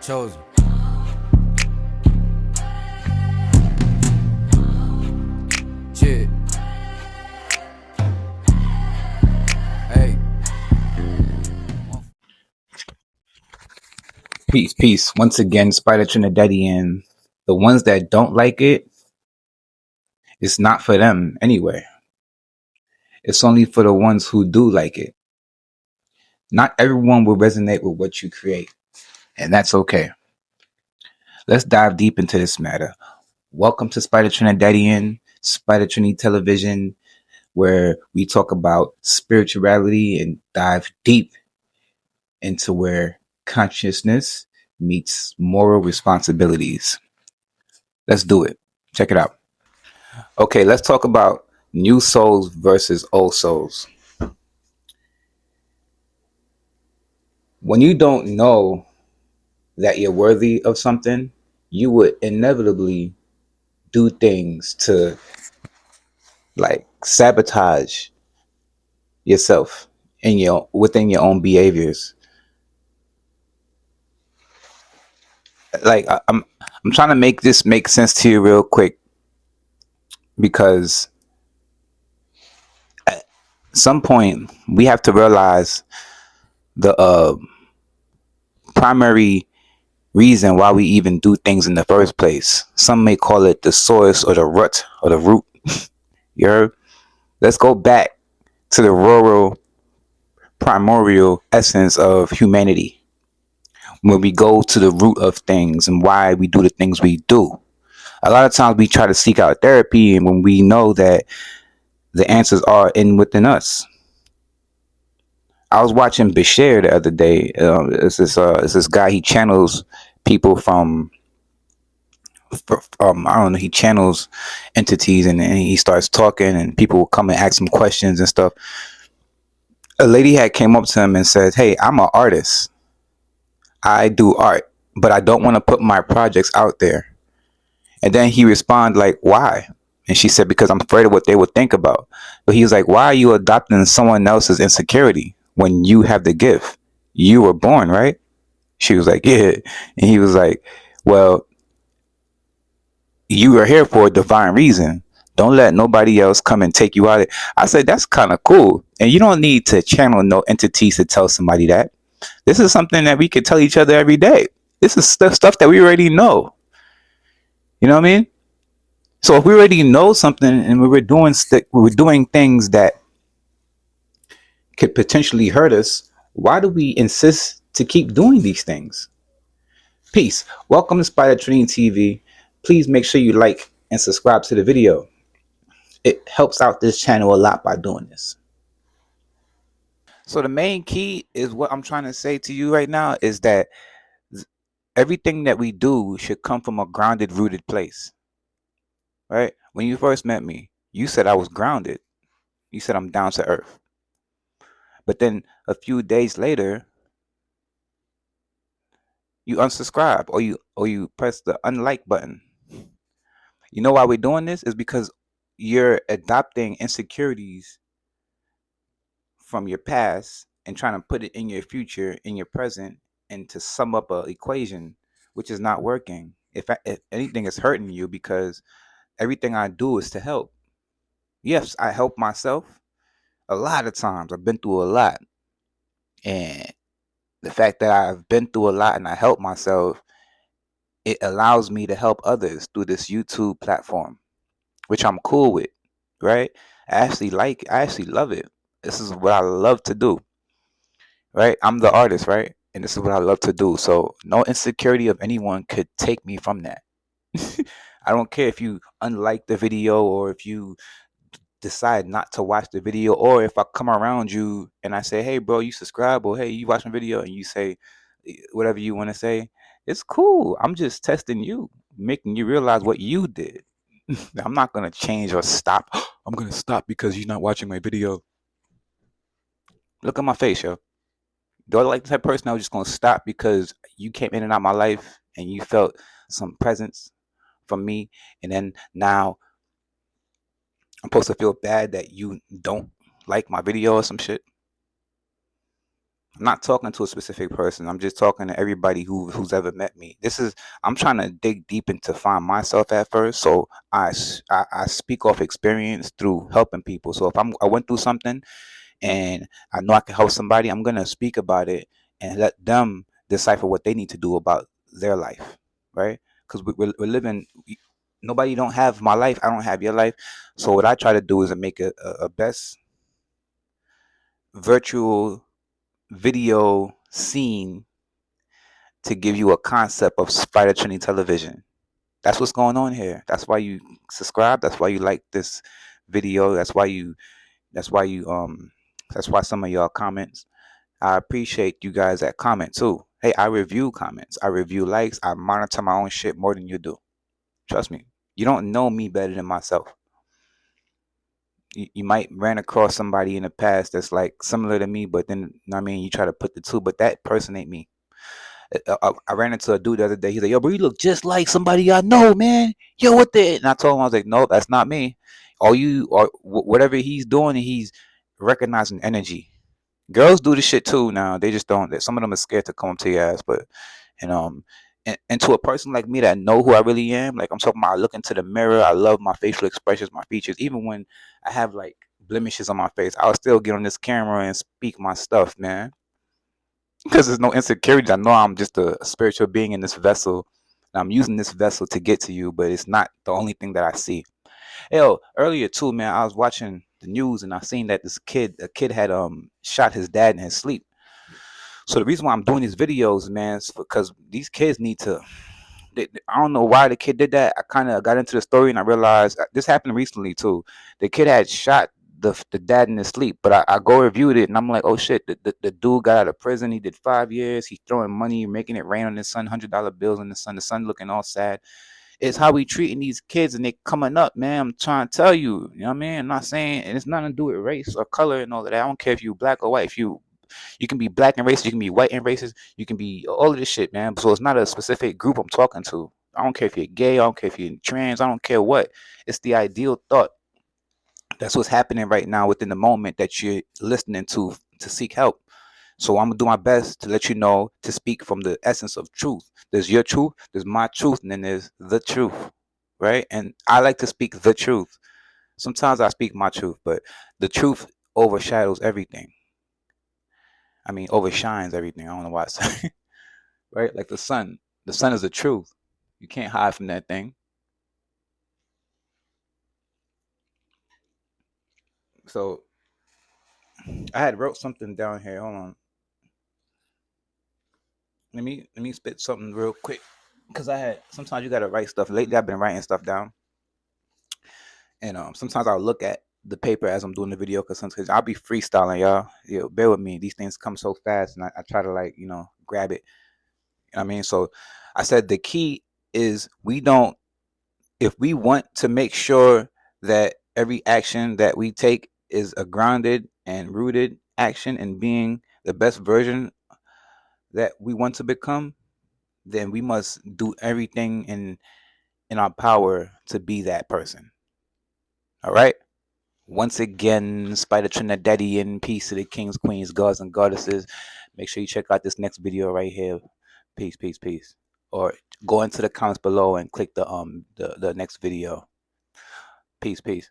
Chosen. Shit. Hey. Peace, peace. Once again, Spider Trinidadian. The ones that don't like it, it's not for them anyway. It's only for the ones who do like it. Not everyone will resonate with what you create, and that's okay. Let's dive deep into this matter. Welcome to Spider Trinidadian, Spider Trini Television, where we talk about spirituality and dive deep into where consciousness meets moral responsibilities. Let's do it. Check it out. Okay, let's talk about new souls versus old souls. When you don't know that you're worthy of something, you would inevitably do things to like sabotage yourself in your within your own behaviors. Like I'm trying to make this make sense to you real quick because at some point we have to realize the primary reason why we even do things in the first place. Some may call it the source or the rut or the root. You heard? Let's go back to the rural primordial essence of humanity. When we go to the root of things and why we do the things we do. A lot of times we try to seek out therapy, and when we know that the answers are in within us. I was watching Bashir the other day. It's this guy. He channels people from I don't know, he channels entities, and he starts talking, and people will come and ask him questions and stuff. A lady had came up to him and said, "Hey, I'm an artist. I do art, but I don't want to put my projects out there." And then he responded like, "Why?" And she said, "Because I'm afraid of what they would think about." But he was like, "Why are you adopting someone else's insecurity when you have the gift? You were born, right?" She was like, "Yeah." And he was like, "Well, you are here for a divine reason. Don't let nobody else come and take you out of it." I said, "That's kind of cool. And you don't need to channel no entities to tell somebody that. This is something that we could tell each other every day. This is stuff that we already know. You know what I mean? So if we already know something and we're doing things that could potentially hurt us, why do we insist to keep doing these things?" Peace. Welcome to Spider Training TV. Please make sure you like and subscribe to the video. It helps out this channel a lot by doing this. So the main key is what I'm trying to say to you right now is that everything that we do should come from a grounded, rooted place, right? When you first met me, you said I was grounded. You said I'm down to earth. But then a few days later, you unsubscribe or you press the unlike button. You know why we're doing this is because you're adopting insecurities from your past and trying to put it in your future, in your present, and to sum up a equation, which is not working. If anything, is hurting you because everything I do is to help. Yes, I help myself a lot of times. I've been through a lot, and the fact that I've been through a lot and I help myself, it allows me to help others through this YouTube platform, which I'm cool with, right? I actually love it. This is what I love to do, right? I'm the artist, right? And this is what I love to do. So no insecurity of anyone could take me from that. I don't care if you unlike the video or if you decide not to watch the video, or if I come around you and I say, "Hey bro, you subscribe," or "Hey, you watch my video," and you say whatever you want to say. It's cool. I'm just testing you, making you realize what you did. I'm not gonna change or stop. I'm gonna stop because you're not watching my video. Look at my face, yo. Do I like the type of person I was just gonna stop because you came in and out my life and you felt some presence from me, and then now I'm supposed to feel bad that you don't like my video or some shit? I'm not talking to a specific person. I'm just talking to everybody who's ever met me. I'm trying to dig deep into find myself at first. So I speak off experience through helping people. So if I went through something and I know I can help somebody, I'm gonna speak about it and let them decipher what they need to do about their life, right? Because we're living. Nobody don't have my life. I don't have your life. So what I try to do is to make a best virtual video scene to give you a concept of Spider Trinity Television. That's what's going on here. That's why you subscribe. That's why you like this video. That's why you that's why some of y'all comments. I appreciate you guys that comment too. Hey, I review comments. I review likes. I monitor my own shit more than you do. Trust me. You don't know me better than myself. You might ran across somebody in the past that's like similar to me, but then I mean you try to put the two, but that person ain't me. I ran into a dude the other day. He's like, "Yo, bro, you look just like somebody I know, man. Yo, what the?" And I told him, I was like, "No, that's not me. Or you, or whatever he's doing, he's recognizing energy. Girls do this shit too. Now they just don't. Some of them are scared to come up to your ass, but and and to a person like me that know who I really am, like I'm talking about, I look into the mirror. I love my facial expressions, my features. Even when I have like blemishes on my face, I'll still get on this camera and speak my stuff, man. Because there's no insecurity. I know I'm just a spiritual being in this vessel. And I'm using this vessel to get to you, but it's not the only thing that I see. Yo, earlier too, man, I was watching the news and I seen that a kid had shot his dad in his sleep. So the reason why I'm doing these videos, man, is because these kids need to. I don't know why the kid did that. I kind of got into the story and I realized this happened recently too. The kid had shot the dad in his sleep, but I go reviewed it and I'm like, oh shit, the dude got out of prison. He did 5 years. He's throwing money, making it rain on his son, $100 bills on the son. The son looking all sad. It's how we treating these kids and they coming up, man. I'm trying to tell you, you know what I mean? I'm not saying, and it's nothing to do with race or color and all of that. I don't care if you black or white. If you can be black and racist, you can be white and racist, you can be all of this shit, man. So it's not a specific group I'm talking to. I don't care if you're gay, I don't care if you're trans, I don't care what. It's the ideal thought. That's what's happening right now within the moment that you're listening to seek help. So I'm gonna do my best to let you know to speak from the essence of truth. There's your truth, there's my truth, and then there's the truth, right? And I like to speak the truth. Sometimes I speak my truth, but the truth overshadows everything. I mean, overshines everything. I don't know why I say right? Like the sun. The sun is the truth. You can't hide from that thing. So I had wrote something down here. Hold on. Let me spit something real quick. Cause I had sometimes you gotta write stuff. Lately I've been writing stuff down. And sometimes I'll look at the paper as I'm doing the video because sometimes I'll be freestyling, y'all. Bear with me. These things come so fast and I try to like, grab it. You know what I mean? So I said the key is we don't if we want to make sure that every action that we take is a grounded and rooted action in being the best version that we want to become, then we must do everything in our power to be that person. All right. Once again, Spider Trinidadian, peace to the kings, queens, gods, and goddesses. Make sure you check out this next video right here. Peace, peace, peace. Or go into the comments below and click the next video. Peace, peace.